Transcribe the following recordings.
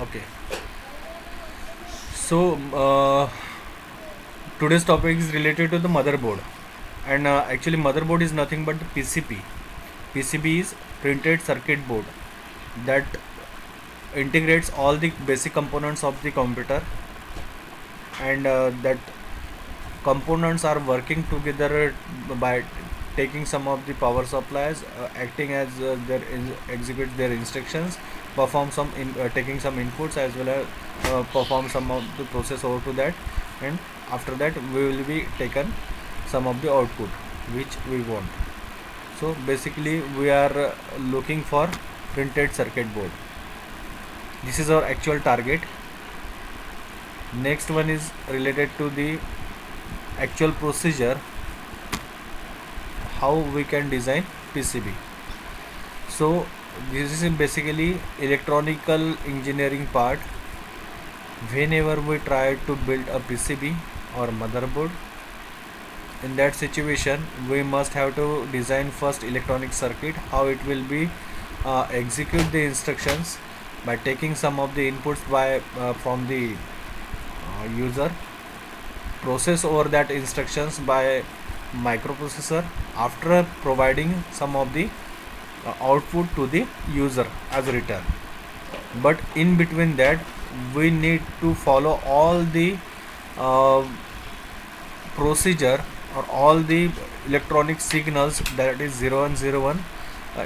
Okay. So today's topic is related to the motherboard, and actually motherboard is nothing but the PCB. PCB is printed circuit board that integrates all the basic components of the computer, and that components are working together by taking some of the power supplies, acting as execute their instructions, perform taking some inputs, as well as perform some of the process over to that, and after that we will be taken some of the output which we want. So basically we are looking for printed circuit board. This is our actual target. Next one is related to the actual procedure, how we can design PCB. So this is basically electronical engineering part. Whenever we try to build a PCB or motherboard, in that situation we must have to design first electronic circuit, how it will be execute the instructions by taking some of the inputs by from the user, process over that instructions by microprocessor, after providing some of the output to the user as return. But in between that we need to follow all the uh, procedure or all the electronic signals, that is 0 and 01,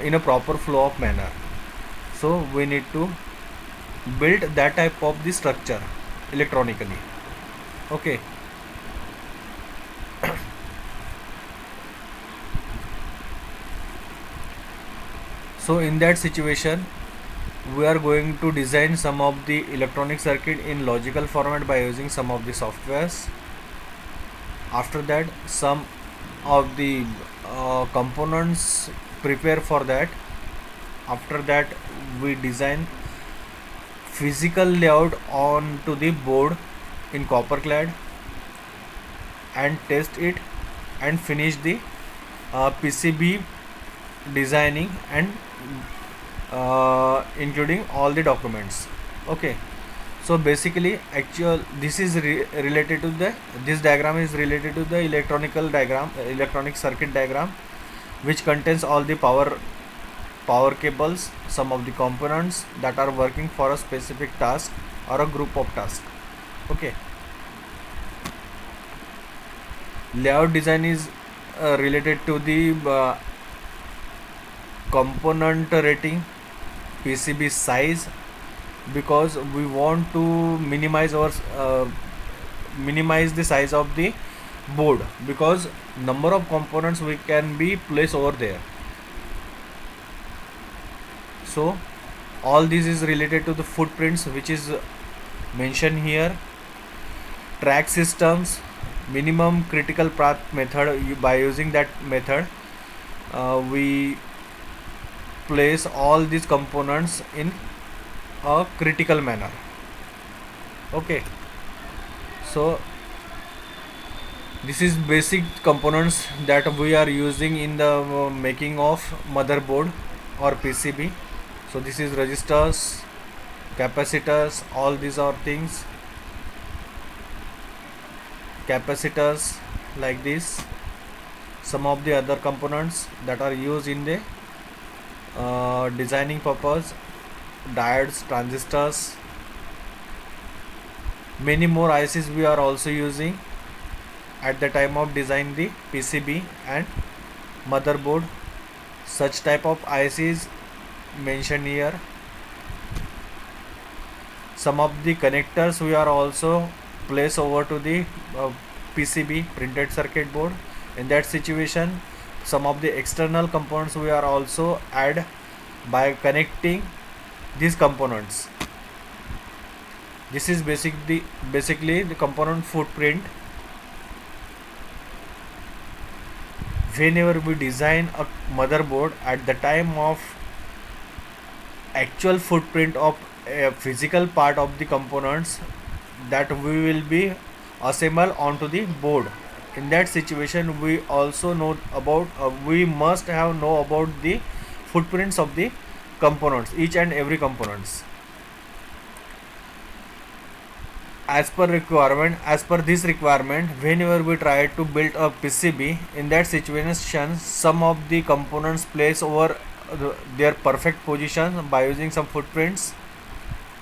in a proper flow of manner. So we need to build that type of the structure electronically. Okay. So in that situation we are going to design some of the electronic circuit in logical format by using some of the softwares. After that some of the components prepare for that. After that we design physical layout onto the board in copper clad and test it and finish the PCB designing and including all the documents. Okay. So basically actual this is related to the, this diagram is related to the electronic circuit diagram, which contains all the power cables, some of the components that are working for a specific task or a group of tasks. Okay. Layout design is related to the component rating, PCB size, because we want to minimize the size of the board, because number of components we can be placed over there. So all this is related to the footprints, which is mentioned here. Track systems, minimum critical path method, by using that method we place all these components in a critical manner. Okay. So this is basic components that we are using in the making of motherboard or PCB. So this is resistors, capacitors, all these are things, capacitors like this. Some of the other components that are used in the designing purpose, diodes, transistors, many more ICs we are also using at the time of design the PCB and motherboard. Such type of ICs mentioned here. Some of the connectors we are also place over to the PCB, printed circuit board. In that situation some of the external components we are also add by connecting these components. This is basically the component footprint. Whenever we design a motherboard, at the time of actual footprint of a physical part of the components that we will be assemble onto the board, in that situation we also know about we must have know about the footprints of the components, each and every components. as per this requirement, whenever we try to build a PCB, in that situation some of the components place over their perfect position by using some footprints.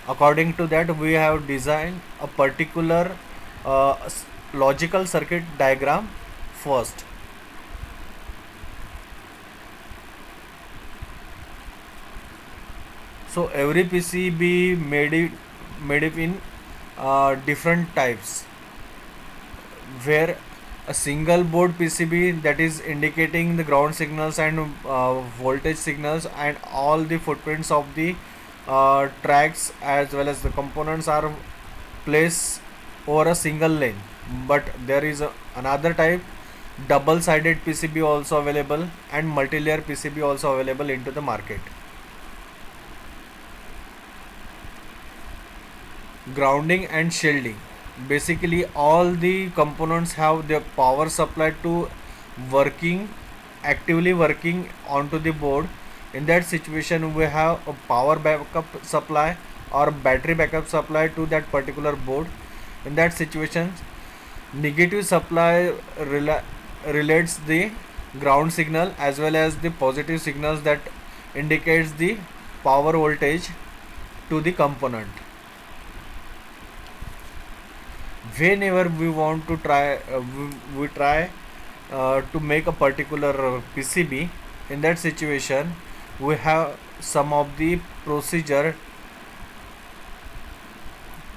According to that, we have designed a particular logical circuit diagram first. So every PCB made it in different types, where a single board PCB, that is indicating the ground signals and voltage signals, and all the footprints of the tracks as well as the components are placed over a single lane. But there is another type, double sided PCB also available, and multi-layer PCB also available into the market. Grounding and shielding, basically all the components have their power supply to working actively working onto the board. In that situation, we have a power backup supply or battery backup supply to that particular board. In that situation, negative supply relates the ground signal as well as the positive signals that indicates the power voltage to the component. Whenever we want to try we try to make a particular PCB, in that situation we have some of the procedure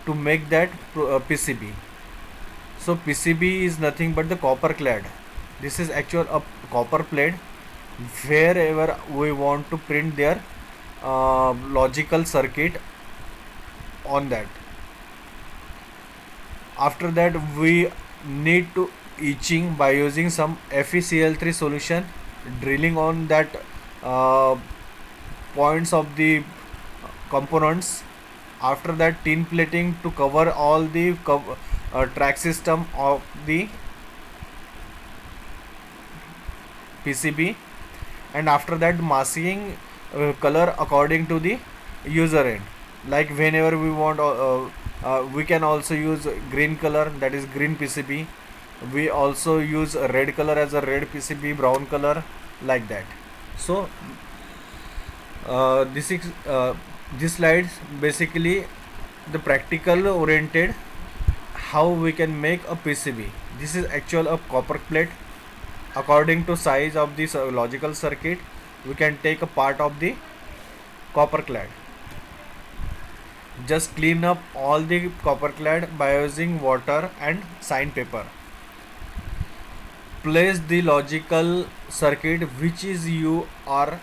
to make that PCB. So PCB is nothing but the copper clad. This is actual a copper plate wherever we want to print their logical circuit on that. After that, we need to etching by using some FeCl3 solution, drilling on that uh, points of the components. After that, tin plating to cover all the track system of the PCB, and after that masking color according to the user end. Like whenever we want we can also use green color, that is green PCB. We also use a red color as a red PCB, brown color, like that. So this is this slides basically the practical oriented how we can make a PCB. This is actual a copper plate. According to size of this logical circuit, we can take a part of the copper clad. Just clean up all the copper clad by using water and sandpaper. Place the logical circuit which is you are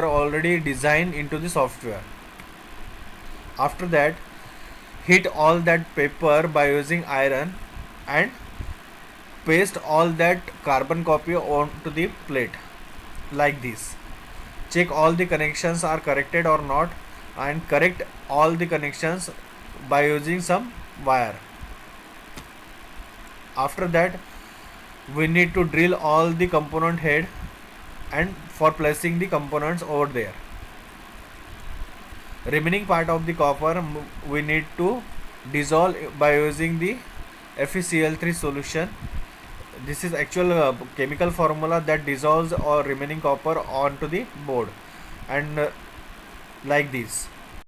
already designed into the software. After that, heat all that paper by using iron and paste all that carbon copy onto the plate like this. Check all the connections are corrected or not, and correct all the connections by using some wire. After that, we need to drill all the component head and for placing the components over there. Remaining part of the copper we need to dissolve by using the FeCl3 solution. This is actual chemical formula that dissolves or remaining copper onto the board, and like this.